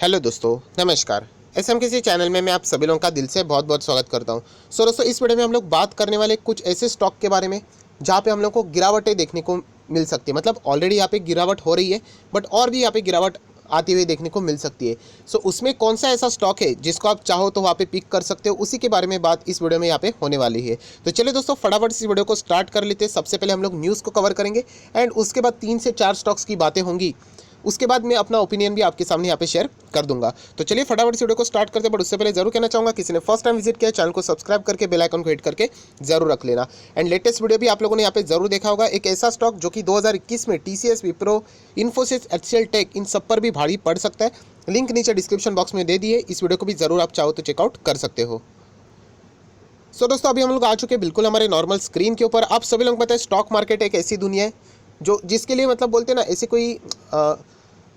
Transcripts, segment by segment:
Hello दोस्तों, नमस्कार। SMKC channel में मैं आप सभी लोगों का दिल से बहुत बहुत स्वागत करता हूं। दोस्तों, इस वीडियो में हम लोग बात करने वाले कुछ ऐसे स्टॉक के बारे में जहां पे हम लोग को गिरावटें देखने को मिल सकती है। मतलब ऑलरेडी यहाँ पे गिरावट हो रही है, बट और भी यहाँ पे गिरावट आती हुई देखने को मिल सकती है। उसमें कौन सा ऐसा स्टॉक है जिसको आप चाहो तो वहाँ पे पिक कर सकते हो, उसी के बारे में बात इस वीडियो में यहाँ पे होने वाली है। तो चलिए दोस्तों, फटाफट इस वीडियो को स्टार्ट कर लेते हैं। सबसे पहले हम लोग न्यूज़ को कवर करेंगे एंड उसके बाद 3 से 4 स्टॉक्स की बातें होंगी। उसके बाद मैं अपना ओपिनियन भी आपके सामने यहाँ पे शेयर कर दूंगा। तो चलिए फटाफट इस वीडियो को स्टार्ट करते हैं। बट उससे पहले जरूर कहना चाहूँगा, किसी ने फर्स्ट टाइम विजिट किया चैनल को सब्सक्राइब करके बेल आइकन को हिट करके जरूर रख लेना। एंड लेटेस्ट वीडियो भी आप लोगों ने यहाँ पे जरूर देखा होगा। एक ऐसा स्टॉक जो कि 2021 में TCS, Wipro, Infosys, HCL tech, इन सब पर भी भारी पड़ सकता है। लिंक नीचे डिस्क्रिप्शन बॉक्स में दे दिए। इस वीडियो को भी जरूर आप चाहो तो चेकआउट कर सकते हो। दोस्तों, अभी हम लोग आ चुके हैं बिल्कुल हमारे नॉर्मल स्क्रीन के ऊपर। आप सभी लोग पता है, स्टॉक मार्केट एक ऐसी दुनिया है जो जिसके लिए मतलब बोलते हैं ना, ऐसे कोई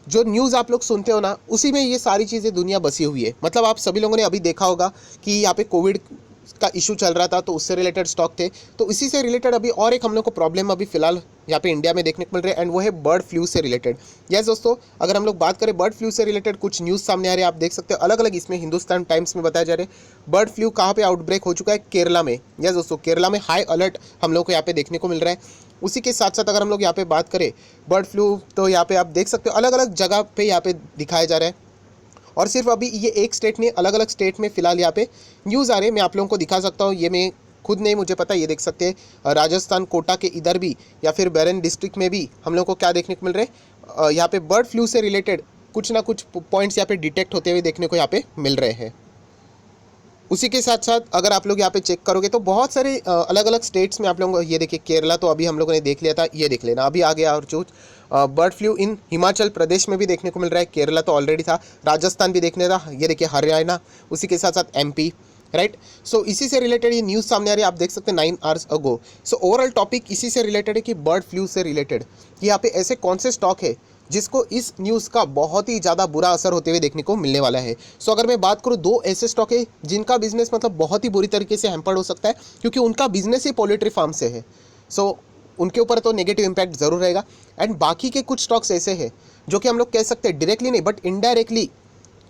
जो न्यूज़ आप लोग सुनते हो ना, उसी में ये सारी चीज़ें दुनिया बसी हुई है। मतलब आप सभी लोगों ने अभी देखा होगा कि यहाँ पे कोविड का इशू चल रहा था, तो उससे रिलेटेड स्टॉक थे। तो इसी से रिलेटेड अभी और एक हम लोग को प्रॉब्लम अभी फिलहाल यहाँ पे इंडिया में देखने को मिल रही है, एंड वो है बर्ड फ्लू से रिलेटेड। यस दोस्तों, अगर हम लोग बात करें बर्ड फ्लू से रिलेटेड, कुछ न्यूज़ सामने आ रही है, आप देख सकते हो अलग अलग। इसमें हिंदुस्तान टाइम्स में बताया जा रहा है बर्ड फ्लू कहाँ पे आउटब्रेक हो चुका है, केरला में। यस दोस्तों, केरला में हाई अलर्ट हम लोग को यहाँ पे देखने को मिल रहा है। उसी के साथ साथ अगर हम लोग यहाँ पे बात करें बर्ड फ्लू, तो यहाँ पे आप देख सकते हो अलग अलग जगह पे यहाँ पे दिखाया जा रहा है। और सिर्फ अभी ये एक स्टेट नहीं, अलग अलग स्टेट में फिलहाल यहाँ पे न्यूज़ आ रही है। मैं आप लोगों को दिखा सकता हूँ, ये मैं खुद नहीं, मुझे पता है। ये देख सकते हैं राजस्थान कोटा के इधर भी, या फिर बैरन डिस्ट्रिक्ट में भी हम लोग को क्या देखने को मिल रहा है, यहाँ पे बर्ड फ्लू से रिलेटेड कुछ ना कुछ पॉइंट्स यहाँ पे डिटेक्ट होते हुए देखने को यहाँ पे मिल रहे हैं। उसी के साथ साथ अगर आप लोग यहाँ पे चेक करोगे तो बहुत सारे अलग अलग स्टेट्स में आप लोगों को, ये देखिए केरला तो अभी हम लोगों ने देख लिया था, ये देख लेना अभी आ गया। और जो बर्ड फ्लू इन हिमाचल प्रदेश में भी देखने को मिल रहा है। केरला तो ऑलरेडी था, राजस्थान भी देखने था, ये देखिए हरियाणा, उसी के साथ साथ MP, राइट। इसी से रिलेटेड ये न्यूज़ सामने आ रही है, आप देख सकते हैं 9 आवर्स अगो। ओवरऑल टॉपिक इसी से रिलेटेड है कि बर्ड फ्लू से रिलेटेड यहाँ पे ऐसे कौन से स्टॉक है जिसको इस न्यूज़ का बहुत ही ज़्यादा बुरा असर होते हुए देखने को मिलने वाला है। अगर मैं बात करूँ, 2 ऐसे स्टॉक है जिनका बिजनेस मतलब बहुत ही बुरी तरीके से हैम्पर्ड हो सकता है, क्योंकि उनका बिजनेस ही पोल्ट्री फार्म से है। उनके ऊपर तो नेगेटिव इम्पैक्ट ज़रूर रहेगा। एंड बाकी के कुछ स्टॉक्स ऐसे हैं जो कि हम लोग कह सकते हैं डायरेक्टली नहीं, बट इनडायरेक्टली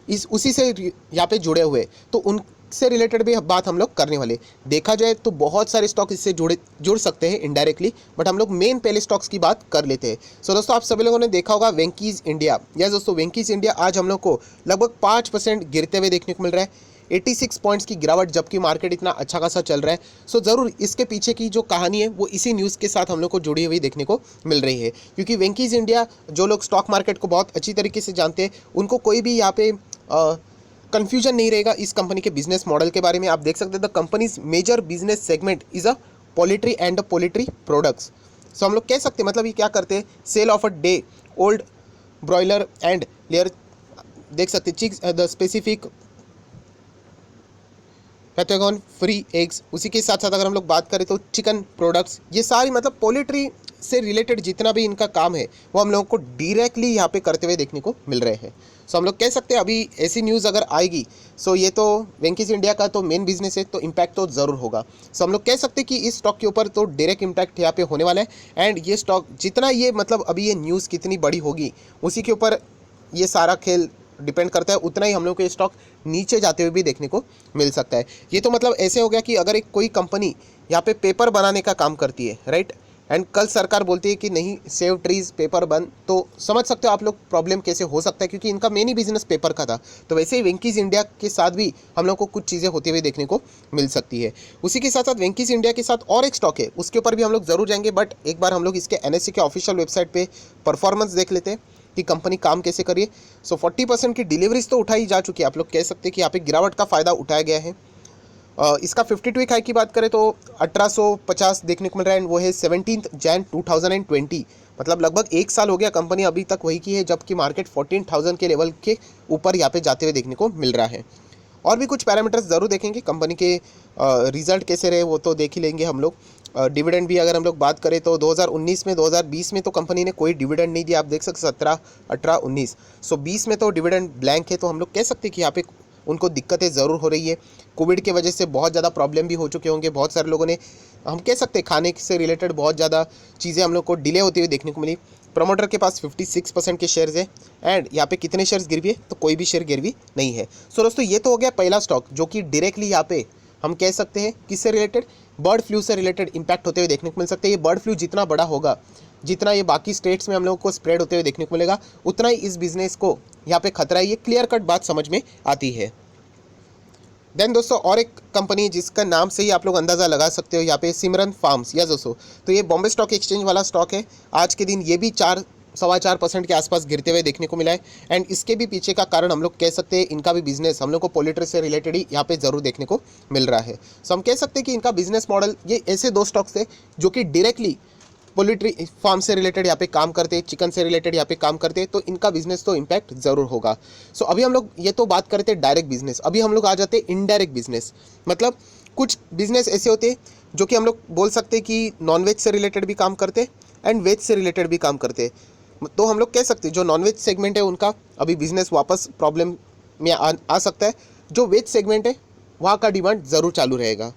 इस उसी से यहाँ पे जुड़े हुए, तो उनसे रिलेटेड भी बात हम लोग करने वाले। देखा जाए तो बहुत सारे स्टॉक इससे जुड़ सकते हैं इनडायरेक्टली, बट हम लोग मेन पहले स्टॉक्स की बात कर लेते हैं। दोस्तों, आप सभी लोगों ने देखा होगा वेंकीज इंडिया। यस दोस्तों, वेंकीज इंडिया आज हम लोग को लगभग 5% गिरते हुए देखने को मिल रहा है। 86 पॉइंट्स की गिरावट, जबकि मार्केट इतना अच्छा खासा चल रहा है। ज़रूर इसके पीछे की जो कहानी है वो इसी न्यूज़ के साथ हम लोग को जुड़ी हुई देखने को मिल रही है। क्योंकि वेंकीज इंडिया, जो लोग स्टॉक मार्केट को बहुत अच्छी तरीके से जानते हैं, उनको कोई भी यहाँ पे कन्फ्यूजन नहीं रहेगा इस कंपनी के बिजनेस मॉडल के बारे में। आप देख सकते हैं the company's major business segment is a poultry and poultry products. हम लोग कह सकते हैं, मतलब ये क्या करते हैं, sale of a day old broiler and layer, देख सकते हैं chicks the specific pathogen free eggs. उसी के साथ साथ अगर हम लोग बात करें तो चिकन प्रोडक्ट्स, ये सारी मतलब पोल्ट्री से रिलेटेड जितना भी इनका काम है वो हम लोगों को डायरेक्टली यहाँ पे करते हुए देखने को मिल रहे हैं। हम लोग कह सकते हैं अभी ऐसी न्यूज़ अगर आएगी, ये तो वेंकीज इंडिया का तो मेन बिजनेस है, तो इम्पैक्ट तो ज़रूर होगा। हम लोग कह सकते हैं कि इस स्टॉक के ऊपर तो डायरेक्ट इम्पैक्ट यहाँ पे होने वाला है। एंड ये स्टॉक जितना ये मतलब अभी ये न्यूज़ कितनी बड़ी होगी, उसी के ऊपर ये सारा खेल डिपेंड करता है, उतना ही हम लोग को ये स्टॉक नीचे जाते हुए भी देखने को मिल सकता है। ये तो मतलब ऐसे हो गया कि अगर एक कोई कंपनी यहाँ पे पेपर बनाने का काम करती है, राइट, एंड कल सरकार बोलती है कि नहीं सेव ट्रीज पेपर बंद, तो समझ सकते हो आप लोग प्रॉब्लम कैसे हो सकता है, क्योंकि इनका मेन ही बिजनेस पेपर का था। तो वैसे ही वेंकीज इंडिया के साथ भी हम लोग को कुछ चीज़ें होती हुई देखने को मिल सकती है। उसी के साथ साथ वेंकीज इंडिया के साथ और एक स्टॉक है, उसके ऊपर भी हम लोग जरूर जाएंगे, बट एक बार हम लोग इसके NSE के ऑफिशियल वेबसाइट पर परफॉर्मेंस देख लेते हैं कि कंपनी काम कैसे करिए। 40% की डिलीवरीज तो उठाई जा चुकी है। आप लोग कह सकते हैं कि यहाँ पे गिरावट का फ़ायदा उठाया गया है। इसका 52 वीक हाई की बात करें तो 1850 देखने को मिल रहा है, वो है 17 जैन 2020। मतलब लगभग 1 साल हो गया, कंपनी अभी तक वही की है, जबकि मार्केट 14,000 के लेवल के ऊपर यहाँ पे जाते हुए देखने को मिल रहा है। और भी कुछ पैरामीटर्स ज़रूर देखेंगे, कंपनी के रिजल्ट कैसे रहे वो तो देख ही लेंगे हम लोग। डिविडेंड भी अगर हम लोग बात करें तो 2019 में 2020 में तो कंपनी ने कोई डिविडेंड नहीं दिया। आप देख सकते 17, 18, 19, 20 में तो डिविडेंड ब्लैंक है। तो हम लोग कह सकते हैं कि यहाँ पे उनको दिक्कतें ज़रूर हो रही है। कोविड के वजह से बहुत ज़्यादा प्रॉब्लम भी हो चुके होंगे, बहुत सारे लोगों ने, हम कह सकते हैं खाने से रिलेटेड बहुत ज़्यादा चीज़ें हम लोग को डिले होती हुई देखने को मिली। प्रमोटर के पास 56% के शेयर्स है एंड यहाँ पे कितने शेयर्स गिरवी है, तो कोई भी शेयर गिरवी नहीं है। सो दोस्तों ये तो हो गया पहला स्टॉक जो कि डायरेक्टली यहाँ पे हम कह सकते हैं किससे रिलेटेड, बर्ड फ्लू से रिलेटेड इंपैक्ट होते हुए देखने को मिल सकते हैं। ये बर्ड फ्लू जितना बड़ा होगा, जितना ये बाकी स्टेट्स में हम लोगों को स्प्रेड होते हुए देखने को मिलेगा, उतना ही इस बिजनेस को यहाँ पे खतरा है। ये क्लियर कट बात समझ में आती है। देन दोस्तों और एक कंपनी जिसका नाम से ही आप लोग अंदाज़ा लगा सकते हो, यहाँ पे सिमरन फार्म्स। यस दोस्तों, तो ये बॉम्बे स्टॉक एक्सचेंज वाला स्टॉक है। आज के दिन ये भी 4-4.25% के आसपास गिरते हुए देखने को मिला है एंड इसके भी पीछे का कारण हम लोग कह सकते हैं इनका भी बिजनेस हम लोग को पोल्ट्री से रिलेटेड ही यहाँ पे ज़रूर देखने को मिल रहा है। सो हम कह सकते हैं कि इनका बिजनेस मॉडल, ये ऐसे दो स्टॉक्स थे जो कि डायरेक्टली पोल्ट्री फार्म से रिलेटेड यहाँ पे काम करते, चिकन से रिलेटेड यहाँ पे काम करते, तो इनका बिजनेस तो इम्पैक्ट ज़रूर होगा। सो अभी हम लोग ये तो बात करते हैं डायरेक्ट बिजनेस, अभी हम लोग आ जाते हैं इनडायरेक्ट बिजनेस। मतलब कुछ बिजनेस ऐसे होते हैं जो कि हम लोग बोल सकते हैं कि नॉनवेज से रिलेटेड भी काम करते एंड वेज से रिलेटेड भी काम करते। तो हम लोग कह सकते हैं जो नॉनवेज सेगमेंट है उनका अभी बिजनेस वापस प्रॉब्लम में आ सकता है। जो वेज सेगमेंट है वहाँ का डिमांड ज़रूर चालू रहेगा।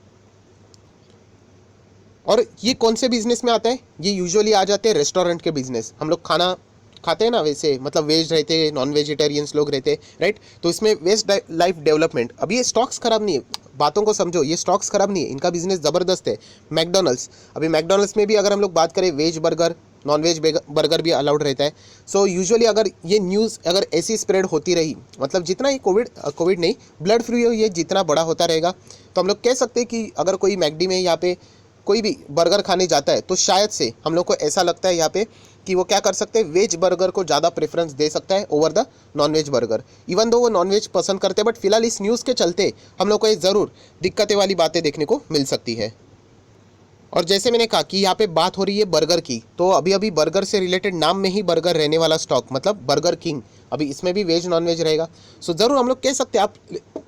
और ये कौन से बिजनेस में आता है, ये यूजुअली आ जाते हैं रेस्टोरेंट के बिजनेस। हम लोग खाना खाते हैं ना, वैसे मतलब वेज रहते हैं, नॉन वेजिटेरियंस लोग रहते हैं, राइट। तो इसमें वेस्ट लाइफ डेवलपमेंट, अभी ये स्टॉक्स खराब नहीं है, बातों को समझो, ये स्टॉक्स खराब नहीं है, इनका बिजनेस ज़बरदस्त है। मैकडोनल्ड्स, अभी मैकडोनल्ड्स में भी अगर हम लोग बात करें veg burger, non veg burger भी अलाउड रहता है। सो यूजुअली अगर ये न्यूज़ अगर ऐसी स्प्रेड होती रही, मतलब जितना ये कोविड नहीं, ब्लड फ्लू ये जितना बड़ा होता रहेगा, तो हम लोग कह सकते हैं कि अगर कोई मैकडी में यहाँ पे कोई भी बर्गर खाने जाता है तो शायद से हम लोग को ऐसा लगता है यहाँ पे कि वो क्या कर सकते हैं, वेज बर्गर को ज़्यादा प्रेफरेंस दे सकता है over the non veg burger. Even though वो नॉन वेज पसंद करते हैं, बट फिलहाल इस न्यूज़ के चलते हम लोग को ये ज़रूर दिक्कतें वाली बातें देखने को मिल सकती है। और जैसे मैंने कहा कि यहाँ पे बात हो रही है बर्गर की, तो अभी अभी बर्गर से रिलेटेड नाम में ही बर्गर रहने वाला स्टॉक, मतलब बर्गर किंग, अभी इसमें भी वेज नॉन वेज रहेगा। सो ज़रूर हम लोग कह सकते हैं, आप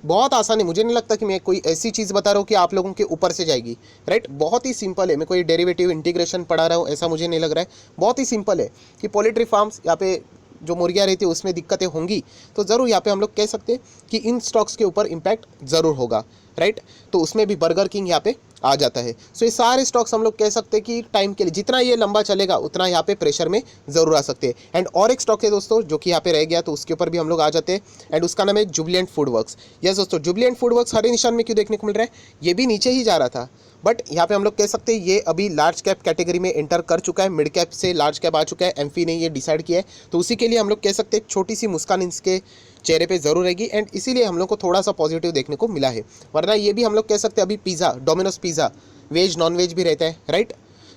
बहुत आसान है, मुझे नहीं लगता कि मैं कोई ऐसी चीज़ बता रहा हूँ कि आप लोगों के ऊपर से जाएगी, राइट। बहुत ही सिंपल है, मैं कोई डेरिवेटिव इंटीग्रेशन पढ़ा रहा हूँ ऐसा मुझे नहीं लग रहा है। बहुत ही सिंपल है कि पोल्ट्री फार्म्स यहाँ पे जो मुर्गियाँ रहती है उसमें दिक्कतें होंगी, तो ज़रूर यहाँ पे हम लोग कह सकते हैं कि इन स्टॉक्स के ऊपर इम्पैक्ट ज़रूर होगा, राइट। तो उसमें भी बर्गर किंग यहाँ पे आ जाता है। सो ये सारे स्टॉक्स हम लोग कह सकते हैं कि टाइम के लिए जितना ये लंबा चलेगा उतना यहाँ पे प्रेशर में ज़रूर आ सकते हैं। एंड और एक स्टॉक है दोस्तों जो कि यहाँ पे रह गया, तो उसके ऊपर भी हम लोग आ जाते हैं एंड उसका नाम है जुबिलेंट फूड वर्क्स। यस दोस्तों, जुबिलेंट फूड वर्क्स हरे निशान में क्यों देखने को मिल रहा है, ये भी नीचे ही जा रहा था, बट यहाँ पे हम लोग कह सकते हैं ये अभी लार्ज कैप कैटेगरी में एंटर कर चुका है, मिड कैप से लार्ज कैप आ चुका है, एमफी ने ये डिसाइड किया है। तो उसी के लिए हम लोग कह सकते हैं छोटी सी मुस्कान इसके चेहरे पे ज़रूर रहेगी एंड इसीलिए हम लोग को थोड़ा सा पॉजिटिव देखने को मिला है। वरना ये भी हम लोग कह सकते हैं, अभी pizza, Domino's pizza veg non veg भी रहता है, राइट।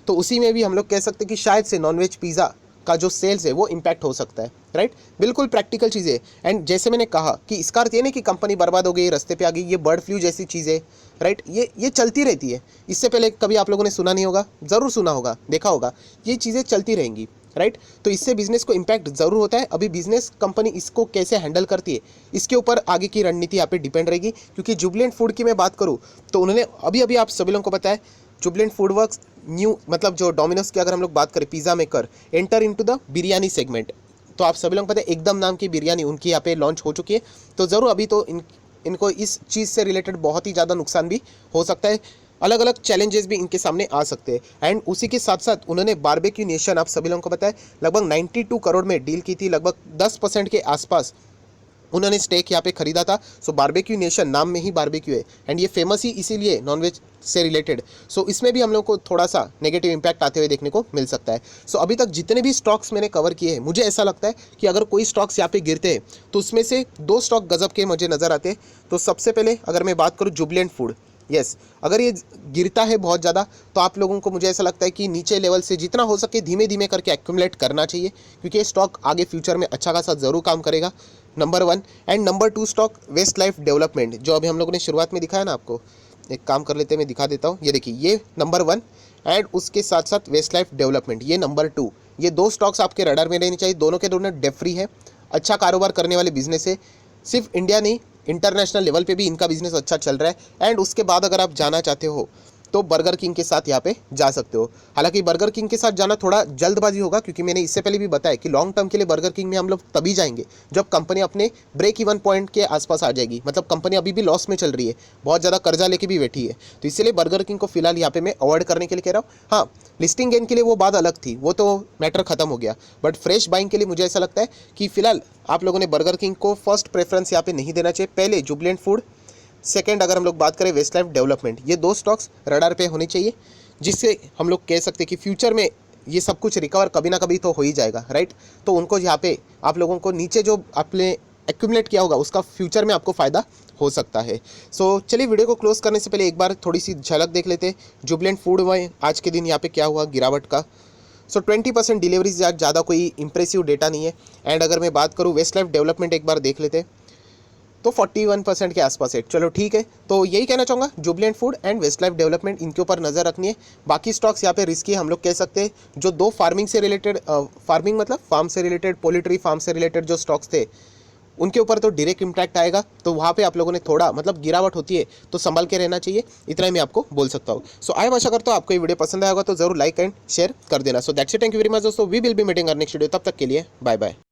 तो उसी में भी हम लोग कह सकते हैं कि शायद से नॉन वेज पिज़्ज़ा का जो सेल्स है वो इम्पैक्ट हो सकता है, राइट। बिल्कुल प्रैक्टिकल चीज़ें। एंड जैसे मैंने कहा कि इसका अर्थ ये नहीं कि कंपनी बर्बाद हो गई, रास्ते पे आ गई, ये बर्ड फ्लू जैसी चीज़ें, राइट, ये चलती रहती है। इससे पहले कभी आप लोगों ने सुना नहीं होगा, ज़रूर सुना होगा, देखा होगा, ये चीज़ें चलती रहेंगी, राइट। तो इससे बिजनेस को इम्पैक्ट ज़रूर होता है। अभी बिजनेस कंपनी इसको कैसे हैंडल करती है, इसके ऊपर आगे की रणनीति यहाँ पे डिपेंड रहेगी। क्योंकि जुबिलेंट फूड की मैं बात करूँ तो उन्होंने अभी आप सभी लोगों को पता है, जुबिलेंट फूड वर्क्स न्यू, मतलब जो डोमिनोज की अगर हम लोग बात करें, pizza maker enter into the biryani segment. तो आप सभी लोगों को पता है एकदम नाम की बिरयानी उनकी यहाँ पे लॉन्च हो चुकी है। तो ज़रूर अभी तो इनको इस चीज़ से रिलेटेड बहुत ही ज़्यादा नुकसान भी हो सकता है, अलग अलग चैलेंजेस भी इनके सामने आ सकते हैं। एंड उसी के साथ साथ उन्होंने बारबेक्यू नेशन, आप सभी लोगों को पता है, लगभग 92 करोड़ में डील की थी, लगभग 10% के आसपास उन्होंने स्टेक यहाँ पे खरीदा था। सो बारबेक्यू नेशन, नाम में ही बारबेक्यू है एंड ये फेमस ही इसीलिए नॉनवेज से रिलेटेड। सो इसमें भी हम लोग को थोड़ा सा नेगेटिव इम्पैक्ट आते हुए देखने को मिल सकता है। सो अभी तक जितने भी स्टॉक्स मैंने कवर किए हैं, मुझे ऐसा लगता है कि अगर कोई स्टॉक्स यहाँ पे गिरते हैं तो उसमें से 2 स्टॉक गजब के मुझे नज़र आते हैं। तो सबसे पहले अगर मैं बात करूँ जुबिलेंट फूड, यस, अगर ये गिरता है बहुत ज़्यादा तो आप लोगों को, मुझे ऐसा लगता है कि नीचे लेवल से जितना हो सके धीमे धीमे करके एक्यूमुलेट करना चाहिए, क्योंकि ये स्टॉक आगे फ्यूचर में अच्छा खासा ज़रूर काम करेगा, number 1। And number 2 stock waste life development, जो अभी हम लोगों ने शुरुआत में दिखाया ना आपको, एक काम कर लेते हैं, मैं दिखा देता हूँ, ये देखिए, ये नंबर 1 एंड उसके साथ साथ वेस्ट लाइफ डेवलपमेंट ये नंबर 2। ये 2 स्टॉक्स आपके रडार में रहनी चाहिए। दोनों के दोनों डेट फ्री है, अच्छा कारोबार करने वाले बिजनेस है, सिर्फ इंडिया नहीं इंटरनेशनल लेवल पे भी इनका बिजनेस अच्छा चल रहा है। एंड उसके बाद अगर आप जाना चाहते हो तो बर्गर किंग के साथ यहाँ पे जा सकते हो। हालांकि बर्गर किंग के साथ जाना थोड़ा जल्दबाजी होगा, क्योंकि मैंने इससे पहले भी बताया कि लॉन्ग टर्म के लिए बर्गर किंग में हम लोग तभी जाएंगे जब कंपनी अपने ब्रेक इवन पॉइंट के आसपास आ जाएगी। मतलब कंपनी अभी भी लॉस में चल रही है, बहुत ज़्यादा कर्जा लेके भी बैठी है, तो इसलिए बर्गर किंग को फिलहाल यहाँ पे मैं अवॉइड करने के लिए कह रहा हूँ। हाँ, लिस्टिंग गेन के लिए वो बात अलग थी, वो तो मैटर खत्म हो गया, बट फ्रेश बाइंग के लिए मुझे ऐसा लगता है कि फिलहाल आप लोगों ने बर्गर किंग को फर्स्ट प्रेफरेंस यहाँ पे नहीं देना चाहिए। पहले जुबिलेंट फूड, सेकंड अगर हम लोग बात करें वेस्टलाइफ डेवलपमेंट, ये दो स्टॉक्स रडार पे होने चाहिए, जिससे हम लोग कह सकते हैं कि फ्यूचर में ये सब कुछ रिकवर कभी ना कभी तो हो ही जाएगा, राइट। तो उनको यहाँ पे आप लोगों को नीचे जो आपने एक्यूमुलेट किया होगा उसका फ्यूचर में आपको फ़ायदा हो सकता है। सो चलिए, वीडियो को क्लोज करने से पहले एक बार थोड़ी सी झलक देख लेते हैं जुबिलेंट फूड में आज के दिन यहाँ पे क्या हुआ गिरावट का। सो 20% डिलीवरीज, आज ज़्यादा कोई इंप्रेसिव डेटा नहीं है। एंड अगर मैं बात करूँ वेस्टलाइफ डेवलपमेंट, एक बार देख लेते हैं, तो 41% के आसपास है। चलो ठीक है, तो यही कहना चाहूँगा, Jubilant food and Westlife development, इनके ऊपर नज़र रखनी है। बाकी स्टॉक्स यहाँ पे रिस्की हम लोग कह सकते हैं। जो दो फार्मिंग से रिलेटेड, फार्मिंग मतलब फार्म से रिलेटेड, पोल्ट्री फार्म से रिलेटेड जो स्टॉक्स थे, उनके ऊपर तो डायरेक्ट इम्पैक्ट आएगा, तो वहाँ पे आप लोगों ने थोड़ा मतलब गिरावट होती है तो संभल के रहना चाहिए। इतना ही मैं आपको बोल सकता हूँ। सो आई आशा करता हूँ आपको ये वीडियो पसंद आया होगा, तो जरूर लाइक एंड शेयर कर देना। So that's it, thank you very much दोस्तों, we will be meeting next video, तब तक के लिए बाय बाय।